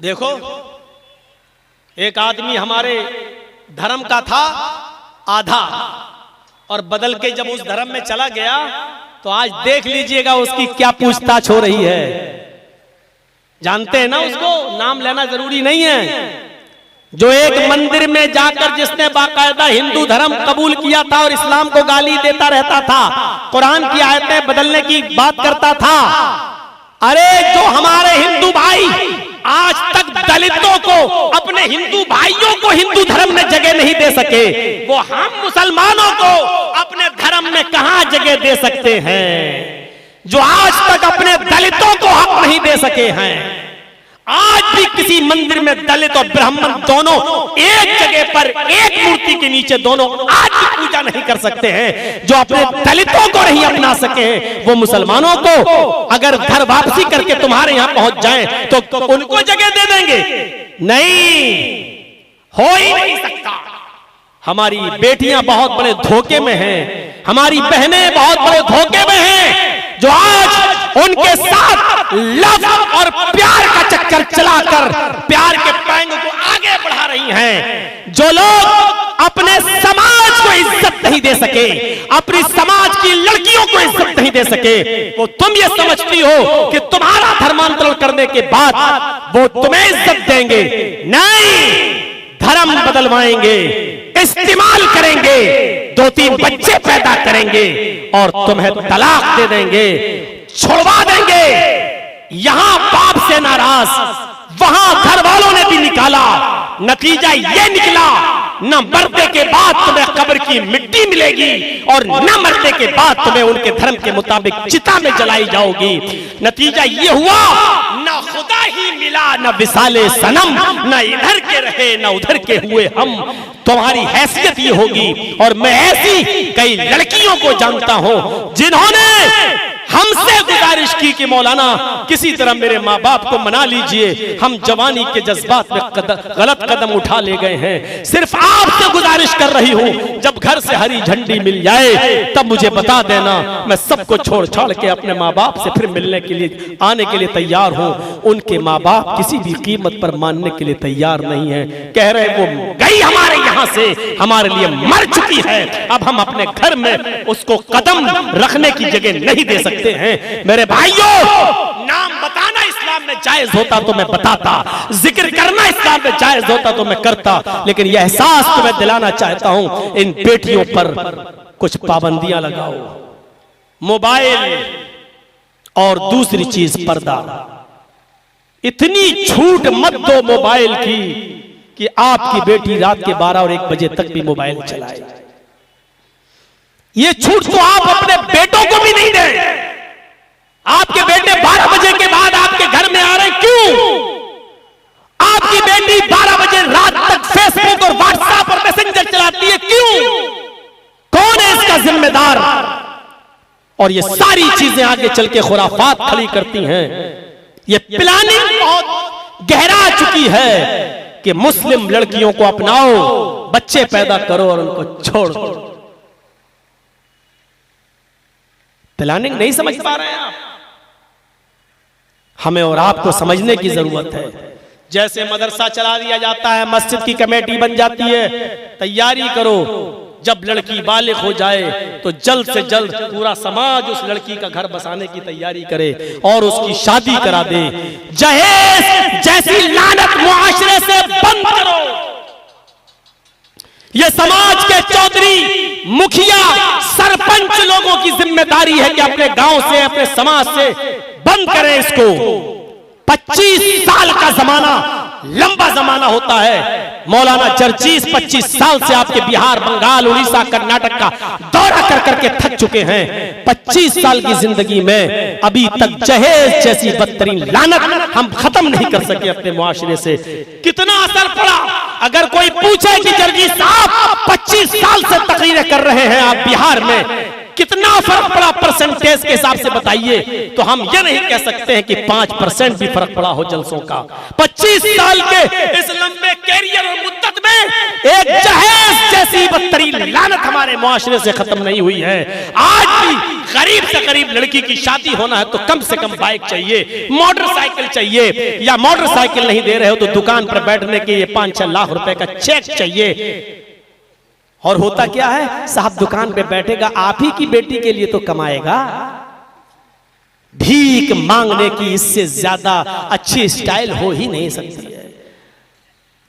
देखो, एक आदमी हमारे धर्म का था आधा, और बदल के जब उस धर्म में चला गया तो आज देख लीजिएगा उसकी क्या पूछताछ हो रही है। जानते हैं ना उसको, नाम लेना जरूरी नहीं है। जो एक मंदिर में जाकर जिसने बाकायदा हिंदू धर्म कबूल किया था और इस्लाम को गाली देता रहता था, कुरान की आयतें बदलने की बात करता था। अरे जो हमारे हिंदू भाई आज तक दलितों को, अपने हिंदू भाइयों को हिंदू धर्म में जगह नहीं दे सके, वो हम मुसलमानों को अपने धर्म में कहां जगह दे सकते हैं। जो आज तक अपने दलितों को हक नहीं दे सके हैं, आज भी किसी मंदिर में दलित और ब्राह्मण दोनों एक जगह पर एक मूर्ति के नीचे दोनों आज भी पूजा नहीं कर सकते हैं। जो अपने दलितों को नहीं अपना सके हैं, वो मुसलमानों को अगर घर वापसी करके तुम्हारे यहां पहुंच जाएं तो उनको जगह दे देंगे? नहीं, हो ही नहीं सकता। हमारी बेटियां बहुत बड़े धोखे में हैं, हमारी बहनें बहुत बड़े धोखे में हैं, जो आज उनके साथ लव और प्यार का चक्कर चलाकर प्यार के पैंग को आगे बढ़ा रही हैं। जो लोग अपने समाज को इज्जत नहीं दे सके, अपनी समाज की लड़कियों को इज्जत नहीं दे सके, वो तुम ये समझती हो कि तुम्हारा धर्मांतरण करने के बाद वो तुम्हें इज्जत देंगे? नहीं, धर्म बदलवाएंगे, इस्तेमाल करेंगे, 2-3 बच्चे पैदा करेंगे और तुम्हें तलाक दे देंगे, छुड़वा देंगे। यहां बाप से नाराज, वहां घर वालों ने भी निकाला। नतीजा ये निकला, न मरने के बाद तुम्हें कब्र की मिट्टी मिलेगी और न मरने के बाद तुम्हें उनके धर्म के मुताबिक चिता में जलाई जाओगी। नतीजा ये हुआ, न खुदा ही मिला, न विसाले सनम, न इधर के रहे न उधर के हुए हम। तुम्हारी हैसियत ये होगी। और मैं ऐसी कई लड़कियों को जानता हूं जिन्होंने हमसे गुजारिश की कि मौलाना किसी तरह मेरे माँ बाप को मना लीजिए, हम जवानी के जज्बात में गलत कदम उठा ले गए हैं, सिर्फ आपसे गुजारिश कर रही हूँ, जब घर से हरी झंडी मिल जाए तब मुझे बता देना, मैं सबको छोड़ छाड़ के अपने माँ बाप से फिर मिलने के लिए आने के लिए तैयार हूँ। उनके माँ बाप किसी भी कीमत पर मानने के लिए तैयार नहीं है, कह रहे वो गई हमारे यहाँ से, हमारे लिए मर चुकी है, अब हम अपने घर में उसको कदम रखने की जगह नहीं दे सकते हैं। मेरे भाइयों, नाम बताना इस्लाम में जायज होता तो मैं बताता, जिक्र करना इस्लाम में जायज होता तो मैं करता, लेकिन यह एहसास तो मैं दिलाना चाहता हूं, इन बेटियों पर कुछ पाबंदियां लगाओ। मोबाइल और दूसरी चीज पर्दा। इतनी छूट मत दो मोबाइल की कि आपकी बेटी रात के 12 और 1 बजे तक भी मोबाइल चलाए। ये छूट तो आप अपने बेटों को भी नहीं दें। आपके बेटे 12 बजे के बाद आपके घर में आ रहे, क्यों? आपकी बेटी 12 बजे रात तक फेसबुक और व्हाट्सएप और मैसेंजर चलाती है, क्यों? कौन है इसका जिम्मेदार? और ये सारी चीजें आगे चल के खुराफात खड़ी करती हैं। ये प्लानिंग बहुत गहरा चुकी है कि मुस्लिम लड़कियों को अपनाओ, बच्चे पैदा करो और उनको छोड़ दो। प्लानिंग नहीं समझ पा रहे हैं आप? हमें और आपको समझने की जरूरत है। जैसे मदरसा चला दिया जाता है, मस्जिद की कमेटी बन जाती है, तैयारी करो, जब लड़की बालिग हो जाए तो जल्द से जल्द पूरा समाज उस लड़की का घर बसाने की तैयारी करे और उसकी शादी करा दे। जहेज जैसी लानत मुआशरे से बंद करो। ये समाज के चौधरी, मुखिया, सरपंच लोगों की जिम्मेदारी है कि अपने गांव से, अपने समाज से बंद करें इसको। 25 साल का जमाना लंबा जमाना होता है। मौलाना जर्जीस 25 साल से आपके बिहार, बंगाल, उड़ीसा, कर्नाटक का दौरा कर करके थक चुके हैं। 25 साल की जिंदगी में अभी तक जहेज जैसी बदतरीन लानत हम खत्म नहीं कर सके अपने मुआशरे से। कितना असर पड़ा? अगर कोई पूछे कि जर्जीस साहब 25 साल से तकरीरें कर रहे हैं आप बिहार में, कितना फर्क पड़ा परसेंटेज के हिसाब से बताइए, तो हम ये नहीं कह सकते हैं कि 5% भी फर्क पड़ा हो जलसों का। 25 साल के इस लंबे कैरियर और मुद्दत में एक जहेज जैसी बदतरीन लानत हमारे मुआशरे से खत्म नहीं हुई है। आज भी गरीब से गरीब लड़की की शादी होना है तो कम से कम बाइक चाहिए, मोटरसाइकिल चाहिए, या मोटरसाइकिल नहीं दे रहे हो तो दुकान पर बैठने के लिए 5-6 लाख रुपए का चेक चाहिए। और होता क्या है, साहब दुकान पे बैठेगा, आप ही की बेटी के लिए तो कमाएगा। भीख मांगने की इससे ज्यादा अच्छी स्टाइल हो ही नहीं सकती है।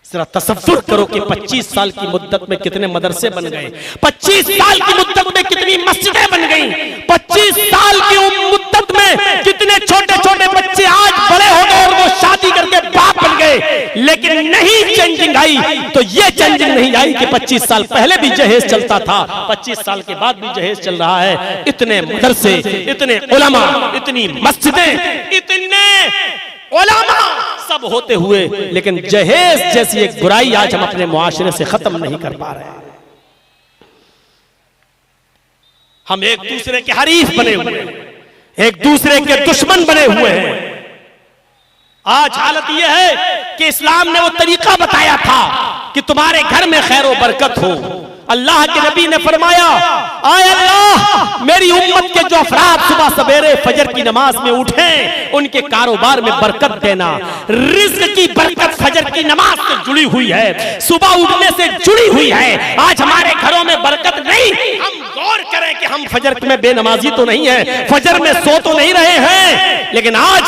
जरा तसव्वुर करो कि 25 साल की मुद्दत में कितने मदरसे बन गए, 25 साल की मुद्दत में कितनी मस्जिदें बन गई, 25 साल की मुद्दत में कितने छोटे छोटे बच्चे आज बड़े हो गए और वो शादी करके बाप बन गए। लेकिन नहीं चेंजिंग आई तो ये चेंजिंग नहीं आई कि 25 साल पहले भी जहेज चलता था, 25 साल के बाद भी जहेज चल रहा है। इतने मदरसे, इतने उलमा, इतनी मस्जिदें, इतने उलमा सब होते हुए, लेकिन जहेज जैसी एक बुराई आज हम अपने मुआशरे से खत्म नहीं कर पा रहे हैं। हम एक दूसरे के हरीफ बने हुए हैं, एक दूसरे के दुश्मन बने हुए हैं। आज हालत यह है कि इस्लाम ने वो तरीका बताया था कि तुम्हारे घर में खैर और बरकत हो। अल्लाह के नबी ने फरमाया, आए अल्लाह मेरी उम्मत के जो अफराद सुबह सवेरे फजर की नमाज में उठें उनके कारोबार में बरकत देना। रिज्क की बरकत फजर की नमाज से जुड़ी हुई है, सुबह उठने से जुड़ी हुई है। आज हमारे घरों में बरकत नहीं। हम गौर करें कि हम फजर में बेनमाजी तो नहीं है, फजर में सो तो नहीं रहे हैं, लेकिन आज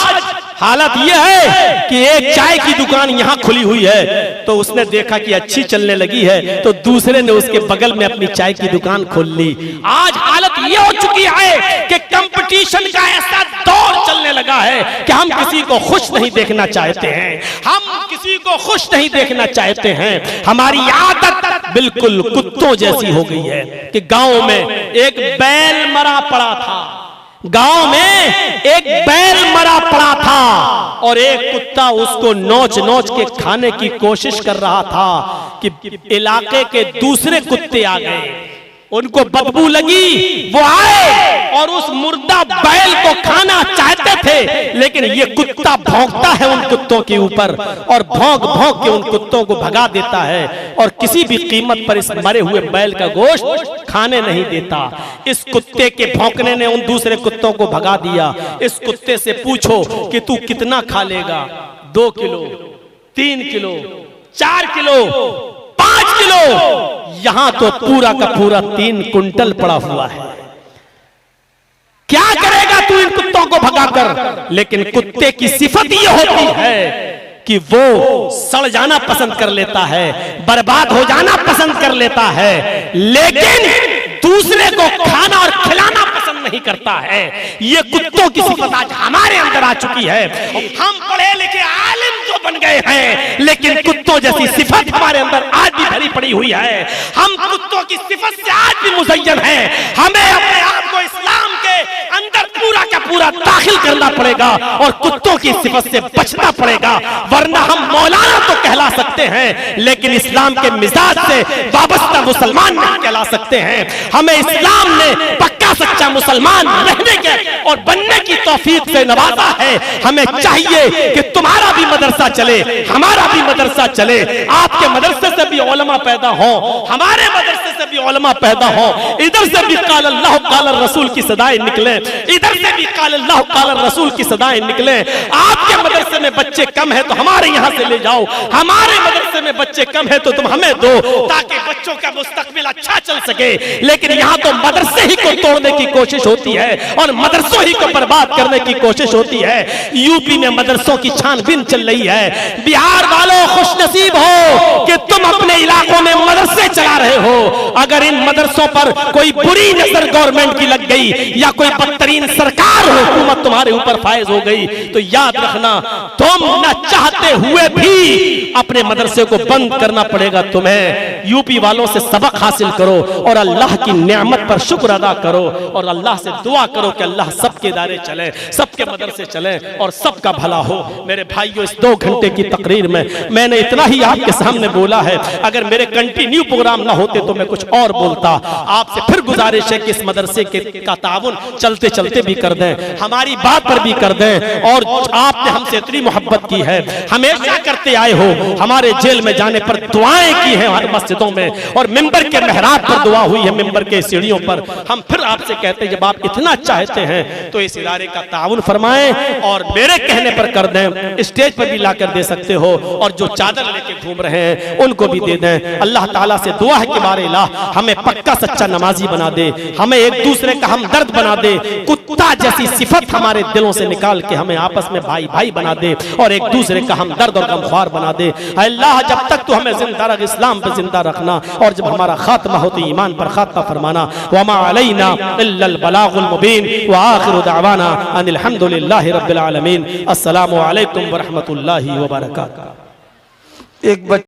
हालत यह है कि एक चाय की दुकान यहां खुली हुई है तो उसने देखा कि अच्छी चलने लगी है तो दूसरे ने उसके बगल में अपनी चाय की दुकान खोल ली। आज हालत यह हो चुकी है कि कंपटीशन का ऐसा दौर चलने लगा है कि हम किसी को खुश नहीं देखना चाहते हैं, हम किसी को खुश नहीं देखना चाहते हैं। हमारी आदत बिल्कुल कुत्तों जैसी हो गई है कि गांव में एक बैल मरा पड़ा था, गांव में एक बैल मरा पड़ा था और एक कुत्ता उसको नोच नोच के खाने की कोशिश कर रहा था कि इलाके के दूसरे कुत्ते आ गए, उनको बदबू लगी, वो आए और उस मुर्दा बैल को खाना चाहते थे, लेकिन ये कुत्ता भौंकता है उन कुत्तों के ऊपर और भौंक भौंक के उन कुत्तों को भगा देता है और किसी भी कीमत पर इस मरे हुए बैल का गोश्त खाने नहीं देता। इस कुत्ते के भौंकने ने उन दूसरे कुत्तों को भगा दिया। इस कुत्ते से पूछो कि तू कितना खा लेगा, 2 किलो, 3 किलो, 4 किलो, 5 किलो, यहां तो पूरा का पूरा 3 कुंटल पड़ा हुआ है। क्या करेगा तू इन कुत्तों को भगाकर? लेकिन कुत्ते की सिफत ये होती है कि वो सड़ जाना पसंद कर लेता है, बर्बाद हो जाना पसंद कर लेता है, लेकिन दूसरे को खाना और खिलाना पसंद नहीं करता है। ये कुत्तों की सिफत आज हमारे अंदर आ चुकी है। हम पढ़े लिखे आलिम तो बन गए हैं, लेकिन कुत्तों जैसी सिफत हमारे अंदर आज भी भरी पड़ी हुई है। हम कुत्तों की सिफत से आज भी मुज़य्यन हैं। हमें अपने आप को इस्लाम के अंदर पूरा का पूरा दाखिल करना पड़ेगा और कुत्तों की सिफत से बचना पड़ेगा, वरना हम मौलाना तो कहला सकते हैं लेकिन इस्लाम के मिजाज से वाबस्ता मुसलमान नहीं कहला सकते हैं। हमें इस्लाम ने पक्का सच्चा मुसलमान रहने के और बनने की तौफीक से नवाजा है। हमें चाहिए कि तुम्हारा भी मदरसा चले, हमारा भी मदरसा चले, आपके मदरसे से भी उलमा पैदा हो, हमारे मदरसे से भी उलमा पैदा हो, इधर से भी काल अल्लाह काल रसूल की सदाएं निकले, इधर से भी काल अल्लाह काल रसूल की सदाएं निकले। आपके मदरसे में बच्चे कम है तो हमारे यहाँ से ले जाओ, हमारे मदरसे में बच्चे कम है तो तुम हमें दो, ताकि बच्चों का मुस्तकबिल अच्छा चल सके। लेकिन यहाँ तो मदरसे ही को तोड़ने की कोशिश होती है और मदरसों ही को बर्बाद करने की कोशिश होती है। यूपी में मदरसों की छानबीन चल रही है। बिहार वालों खुश नसीब हो कि तुम अपने इलाकों में मदरसे चला रहे हो। अगर इन मदरसों पर कोई बुरी नजर गवर्नमेंट की लग गई या कोई बदतरीन सरकार हो, हुकूमत तुम्हारे ऊपर फायज हो गई, तो याद रखना तुम न चाहते हुए भी अपने मदरसे को बंद करना पड़ेगा तुम्हें। यूपी वालों से सबक हासिल करो और अल्लाह की नेमत पर शुक्र अदा करो और अल्लाह से दुआ करो कि अल्लाह सबके दायरे चले, सबके मदरसे चले और सबका भला हो। मेरे भाइयों, इस 2 घंटे की तकरीर में मैंने इतना ही आपके सामने बोला है। अगर मेरे कंटिन्यू प्रोग्राम ना होते तो मैं कुछ और बोलता। आपसे फिर गुजारिश है कि इस मदरसे का ताउन चलते चलते भी कर दें, हमारी बात पर भी कर दें और आपने हमसे इतनी मोहब्बत की है, हमेशा करते आए हो। हमारे जेल में जाने पर दुआएं की हैं हर मस्जिदों में, और मिंबर के मेहराब पर दुआ हुई है, मिंबर के सीढ़ियों पर। हम फिर आपसे कहते हैं जब आप इतना चाहते हैं तो इस इदारे का ताउन फरमाएं और मेरे कहने पर कर दें। स्टेज पर भी लाकर दे सकते हो, और जो चादर लेके घूम रहे हैं उनको भी दे दें। अल्लाह ताला से दुआ है कि बारे इलाह हमें पक्का सच्चा नमाजी बना दे, हमें एक दूसरे का हमदर्द बना दे, कुत्ता जैसी सिफत हमारे दिलों से निकाल के हमें आपस में भाई भाई बना दे और एक दूसरे का हमदर्द और गमख्वार बना दे। अल्लाह जब तक तो हमें जिंदा रख, इस्लाम पे जिंदा रखना, और जब हमारा खात्मा हो तो ईमान पर खात्मा फरमाना। वमा अलैना इल्लल बलागुल मुबीन व आखिरु दअवाना अनिल हम्दुलिल्लाहि रब्बिल आलमीन। अस्सलामु अलैकुम व रहमतुल्लाहि व बरकातहू।